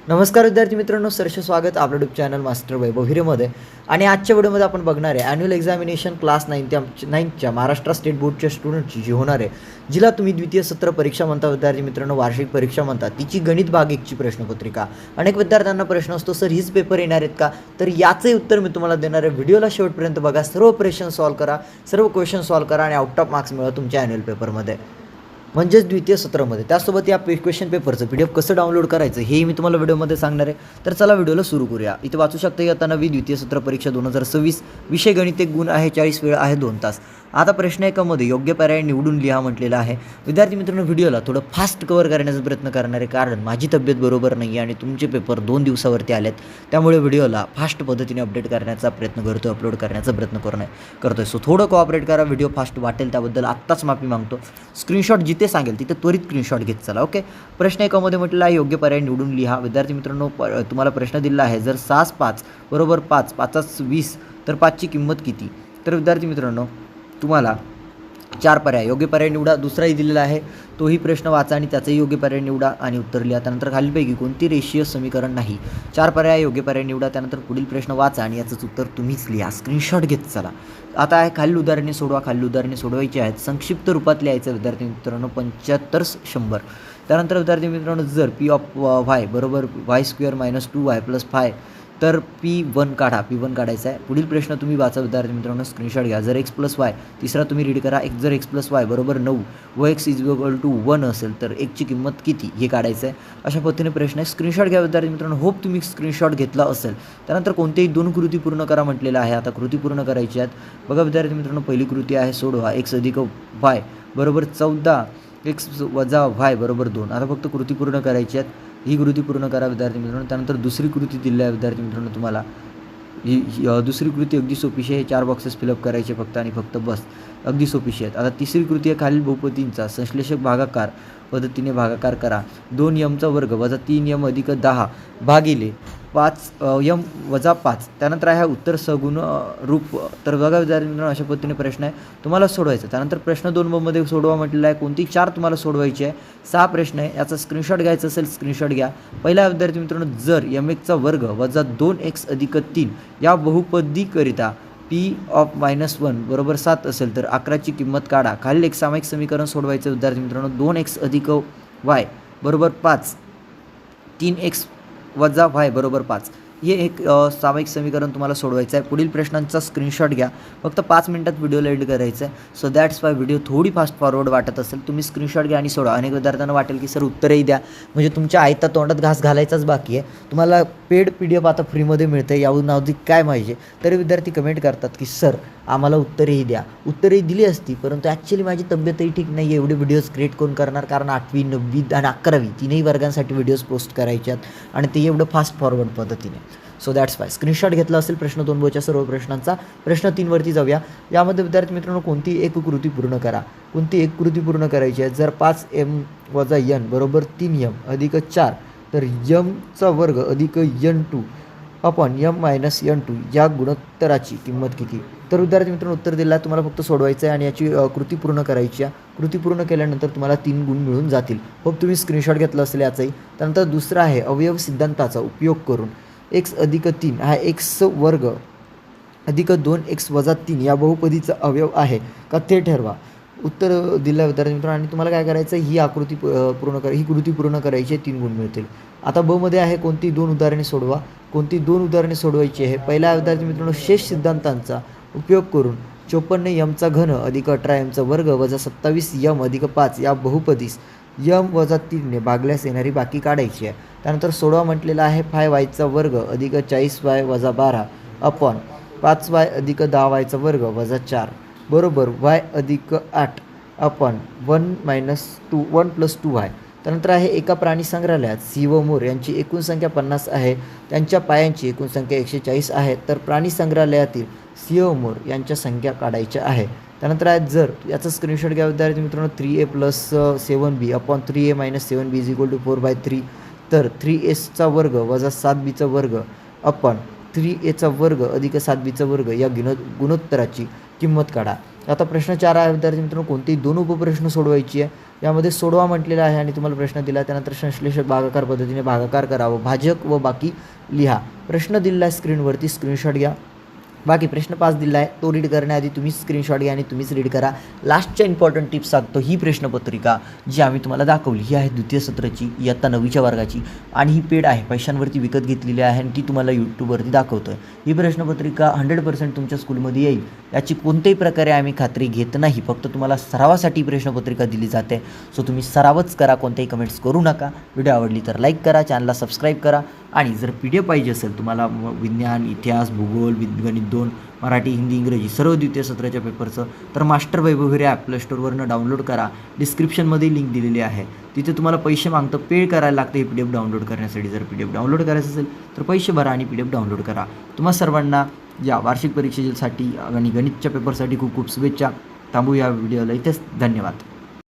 नमस्कार विद्यार्थी मित्रांनो, सरसे स्वागत आपल्या यूट्यूब चॅनल मास्टर वैभव हिरेमध्ये. आणि आजच्या व्हिडिओमध्ये आपण बघणार आहे ॲन्युअल एक्झामिनेशन क्लास 9च्या महाराष्ट्र स्टेट बोर्डच्या स्टुडंटची जी होणार आहे, जिला तुम्ही द्वितीय सत्र परीक्षा म्हणता विद्यार्थी मित्रांनो, वार्षिक परीक्षा म्हणता, तिची गणित भाग 1ची प्रश्नपत्रिका. अनेक विद्यार्थ्यांना प्रश्न असतो, सर हीच पेपर येणार आहेत का? तर याचे उत्तर मी तुम्हाला देणार आहे. व्हिडिओला शेवटपर्यंत बघा, सर्व प्रश्न सॉल्व्ह करा, सर्व क्वेश्चन सॉल्व्ह करा आणि आउट ऑफ मार्क्स मिळवा तुमच्या ॲन्युअल पेपरमध्ये, म्हणजेच द्वितीय सत्रामध्ये. त्यासोबत या क्वेश्चन पेपरचं PDF कसं डाउनलोड करायचं हेही मी तुम्हाला व्हिडिओमध्ये सांगणार आहे. तर चला व्हिडिओला सुरू करूया. इथे वाचू शकता, इयत्ता 9वी द्वितीय सत्र परीक्षा 2026, विषय गणित, एक गुण आहे 40, वेळ आहे 2 तास. आता प्रश्न एकामध्ये योग्य पर्याय निवडून लिहा म्हटलेला आहे. विद्यार्थी मित्रांनो, व्हिडिओला थोडं फास्ट कव्हर करण्याचा प्रयत्न करणार आहे, कारण माझी तब्येत बरोबर नाही आहे आणि तुमचे पेपर 2 दिवसावरती आलेत. त्यामुळे व्हिडिओला फास्ट पद्धतीने अपडेट करण्याचा प्रयत्न करतो, अपलोड करण्याचा प्रयत्न करतोय. सो थोडं कोऑपरेट करा. व्हिडिओ फास्ट वाटेल त्याबद्दल आत्ताच माफी मागतो. स्क्रीनशॉट जिथे सांगेल तिथे त्वरित स्क्रीनशॉट घेत चला. ओके. प्रश्न एकामध्ये म्हटलेला आहे योग्य पर्याय निवडून लिहा. विद्यार्थी मित्रांनो, तुम्हाला प्रश्न दिला आहे, जर 6 5 बरोबर 5, 5 20 तर 5ची किंमत किती? तर विद्यार्थी मित्रांनो, तुम्हाला 4 पर्याय, योग्य पर्याय निवडा. दुसराही दिलेला आहे, तोही प्रश्न वाचा आणि त्याचाही योग्य पर्याय निवडा आणि उत्तर लिहा. त्यानंतर खालीलपैकी कोणती रेषीय समीकरण नाही? 4 पर्याय, योग्य पर्याय निवडा. त्यानंतर पुढील प्रश्न वाचा आणि याचंच उत्तर तुम्हीच लिहा. स्क्रीनशॉट घेत चला. आता आहे खालील उदाहरणे सोडवा. खालील उदाहरणे सोडवायची आहेत. संक्षिप्त रूपात लिहायचं विद्यार्थी मित्रांनो, 75 100. त्यानंतर विद्यार्थी मित्रांनो, जर P ऑफ y बरोबर y² - 2y + 5 तर P1 काढा. P1 काढायचा आहे. पुढील प्रश्न तुम्ही वाचा विद्यार्थी मित्रांनो, स्क्रीनशॉट घ्या. जर x + y, तिसरा तुम्ही रीड करा. जर x + y बरोबर 9 व x = 1 असेल तर 1ची किंमत किती हे काढायचं आहे. अशा पद्धतीने प्रश्न आहे. स्क्रीनशॉट घ्या विद्यार्थी मित्रांनो. होप तुम्ही स्क्रीनशॉट घेतला असेल. त्यानंतर कोणत्याही 2 कृती पूर्ण करा म्हटलेलं आहे. आता कृती पूर्ण करायची आहेत. बघा विद्यार्थी मित्रांनो, पहिली कृती आहे सोडवा. x + y बरोबर 14, x - y बरोबर 2. आता फक्त कृती पूर्ण करायची आहेत. ही कृती पूर्ण करा विद्यार्थी मित्रांनो. त्यानंतर दुसरी कृती दिली आहे विद्यार्थी मित्रांनो तुम्हाला. ही दुसरी कृती अगदी सोपीशी आहे. 4 बॉक्सेस फिलअप करायचे फक्त आणि फक्त बस, अगदी सोपीशी आहेत. आता तिसरी कृती आहे, खालील बहुपदींचा संश्लेषक भागाकार पद्धतीने भागाकार करा. 2m² - 3m + 10 भागिले 5m - 5. त्यानंतर आहे उत्तर सगुण रूप. तर बघा विद्यार्थी मित्रांनो, अशा पद्धतीने प्रश्न आहे, तुम्हाला सोडवायचा. त्यानंतर प्रश्न 2 मध्ये सोडवा म्हटलेला आहे. कोणती 4 तुम्हाला सोडवायची आहे. 6 प्रश्न आहे. याचा स्क्रीनशॉट घ्यायचा असेल स्क्रीनशॉट घ्या. पहिला विद्यार्थी मित्रांनो, जर m1² - 2x + 3 या बहुपदीकरिता P ऑफ -1 बरोबर 7 असेल तर 11ची किंमत काढा. खालील एक सामायिक समीकरण सोडवायचं विद्यार्थी मित्रांनो. 2x + y बरोबर 5, 3x - y बरोबर 5. हे एक सामायिक समीकरण तुम्हाला सोडवायचं आहे. पुढील प्रश्नांचा स्क्रीनशॉट घ्या. फक्त 5 मिनिटात व्हिडिओला एंड करायचं आहे. सो दॅट्स वाय व्हिडिओ थोडी फास्ट फॉरवर्ड वाटत असेल, तुम्ही स्क्रीनशॉट घ्या आणि सोडवा. अनेक विद्यार्थ्यांना वाटेल की सर उत्तरही द्या, म्हणजे तुमच्या आयता तोंडात घास घालायचाच बाकी आहे. तुम्हाला पेड PDF आता फ्रीमध्ये मिळतं, याहून अधिक काय पाहिजे? तरी विद्यार्थी कमेंट करतात की सर आम्हाला उत्तरही द्या. उत्तरही दिली असती, परंतु ॲक्च्युली माझी तब्येतही ठीक नाही आहे. एवढे व्हिडिओज क्रिएट कोण करणार? कारण 8वी 9वी आणि 11वी तिन्ही वर्गांसाठी व्हिडिओज पोस्ट करायचे आहेत आणि ते एवढं फास्ट फॉरवर्ड पद्धतीने. सो दॅट्स वाय स्क्रीनशॉट घेतला असेल प्रश्न 2 च्या सर्व प्रश्नांचा. प्रश्न 3 वरती जाऊया. यामध्ये विद्यार्थी मित्रांनो, कोणती एक कृती पूर्ण करा. कोणती एक कृती पूर्ण करायची आहे. जर 5m - n बरोबर 3m + 4 तर m² - n2 upon m - n2 या गुणोत्तराची किंमत किती? तर विद्यार्थी मित्रांनो, उत्तर दिलं आहे. तुम्हाला फक्त सोडवायचं आहे आणि याची कृती पूर्ण करायची आहे. कृती पूर्ण केल्यानंतर तुम्हाला 3 गुण मिळून जातील. होप तुम्ही स्क्रीनशॉट घेतला असेल याचाही. त्यानंतर दुसरा आहे, अवयव सिद्धांताचा उपयोग करून x + 3 हा x² + 2x - 3 या बहुपदीचा अवयव आहे का ते ठरवा. उत्तर दिलं विद्यार्थी मित्रांनो आणि तुम्हाला काय करायचं आहे, ही आकृती ही कृती पूर्ण करायची आहे. 3 गुण मिळतील. आता ब मध्ये आहे, कोणती 2 उदाहरणे सोडवा. कोणती 2 उदाहरणे सोडवायची आहे. पहिला विद्यार्थी मित्रांनो, शेष सिद्धांतांचा उपयोग करून 54m³ + 18m² - 27m + 5 या बहुपदीस m - 3 ने भागल्यास येणारी बाकी काढायची आहे. त्यानंतर सोडवा म्हटलेला आहे. 5y² + 40y - 12 upon 5y + 10y² - 4 बरोबर y + 8 अपॉन 1 + 2y. त्यानंतर आहे, एका प्राणी संग्रहालयात सिंह व मोर यांची एकूण संख्या 50 आहे. त्यांच्या पायांची एकूण संख्या 140 आहे. तर प्राणी संग्रहालयातील सिंह व मोर यांच्या संख्या काढायच्या आहे. त्यानंतर आहे, जर याचा स्क्रीनशॉट घ्या विद्यार्थी मित्रांनो. 3a + 7b upon 3a - 7b = 4/3 तर 3a² - 7b² upon 3a² + 7b² या गुणोत्तराची किंमत काढा. आता प्रश्न 4 आहे विद्यार्थी मित्रांनो, कोणतेही 2 उपप्रश्न सोडवायची आहे. यामध्ये सोडवा म्हटलेला आहे आणि तुम्हाला प्रश्न दिला. त्यानंतर संश्लेषक भागाकार पद्धतीने भागाकार करावं, भाजक व बाकी लिहा. प्रश्न दिलेला आहे स्क्रीनवरती, स्क्रीनशॉट घ्या. बाकी प्रश्न 5 दिला आहे, तो रीड करण्याआधी तुम्हीच स्क्रीनशॉट घ्या आणि तुम्हीच रीड करा. लास्टच्या इम्पॉर्टंट टिप्स सांगतो. ही प्रश्नपत्रिका जी आम्ही तुम्हाला दाखवली ही आहे द्वितीय सत्राची इयत्ता 9वीच्या वर्गाची आणि ही पेड आहे, पैशांवरती विकत घेतलेली आहे आणि ती तुम्हाला यूट्यूबवरती दाखवतो आहे. ही प्रश्नपत्रिका 100% तुमच्या स्कूलमध्ये येईल याची कोणत्याही प्रकारे आम्ही खात्री घेत नाही. फक्त तुम्हाला सरावासाठी प्रश्नपत्रिका दिली जाते. सो तुम्ही सरावच करा, कोणत्याही कमेंट्स करू नका. व्हिडिओ आवडली तर लाईक करा, चॅनलला सबस्क्राईब करा आणि जर PDF पाहिजे असेल तुम्हाला विज्ञान, इतिहास, भूगोल, गणित 2, मराठी, हिंदी, इंग्रजी सर्व द्वितीय सत्राच्या पेपरचं तर मास्टर वैभव हिरे ॲप प्ले स्टोअरवरनं डाउनलोड करा. डिस्क्रिप्शनमध्ये लिंक दिलेली आहे. तिथे तुम्हाला पैसे मागतं, पे करायला लागतं हे PDF डाउनलोड करण्यासाठी. जर PDF डाउनलोड करायचं असेल तर पैसे भरा आणि PDF डाउनलोड करा. तुम्हा सर्वांना या वार्षिक परीक्षेसाठी आणि गणितच्या पेपरसाठी खूप खूप शुभेच्छा. थांबू या व्हिडिओला इथेच. धन्यवाद.